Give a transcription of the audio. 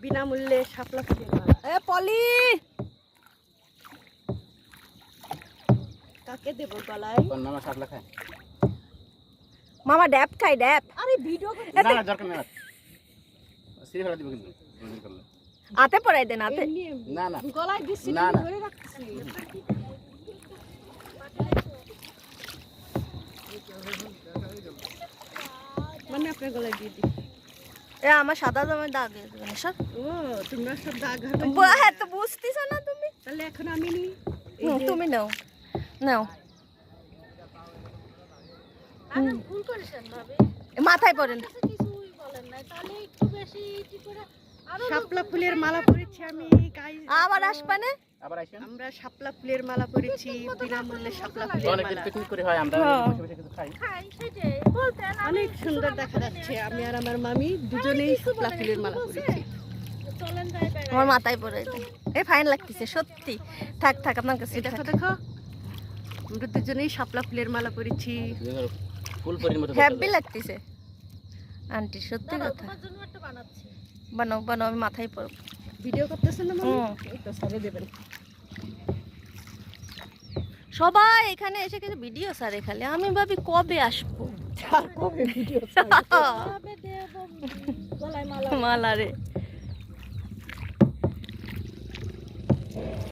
বিনামূল্যে শাপলা ফুলের মালা। পলি কাকে দেব গলায়? কোন মামা শাপলা খায়? মামা ড্যাপ খাই ড্যাপ। আরে ভিডিও না না দরকার নেই। সিঁড়ি ফেলা দিব কিন্তু রোজির করলে। আতে পরাই দেন আতে। না না গলায় দিচ্ছি, না, না। ধরে রাখছি। মানে আপনার গলায় দিয়ে দিই। আমার সাদা জামায় দাগ হয়ে যাবে না সব। ও তোমরা সব দাগ হবে। হ্যাঁ তো বুঝতেছ না তুমি। তাহলে এখন আমি নি তুমি নাও নাও ভুল করেছেন ভাবে মাথায় পরেন। কিছুই বলেন নাই, তাহলে একটু বেশি টি করে আরো শাপলা ফুলের মালা পরেছি আমি গাইস। আবার আসবানে আবার আইছেন। আমরা শাপলা ফুলের মালা পরেছি, বিনামূল্যে শাপলা ফুলের অনেক মালা। পিকনিক করে হয় আমরা হ্যাঁ। বসে বসে কিছু খাই। খাই সেটাই বলতেন। অনেক সুন্দর দেখা যাচ্ছে। আমি আর আমার মামি দুজনেই শাপলা ফুলের মালা পরেছি। চলেন যাই বেড়াই। আমার মাথায় পরে দেন। ফাইন লাগতেছে সত্যি। থাক থাক আপনার কাছে দেখো দেখো, আমরা দুজনেই শাপলা ফুলের মালা পরেছি। ফুল পরির মতো হ্যাপি লাগতেছে আন্টি সত্যি কথা। তোমার জন্য একটা বানাচ্ছি। বানাও বানাও আমি মাথায় পরব। ভিডিও করতেছেন না মামি? হুম। এই তো সারে দেবেন। সবাই এখানে এসে কিছু ভিডিও সারে খালি আমি ভাবি কবে আসবো। আর কবে ভিডিও তবে দেব গলায় মালা। মালারে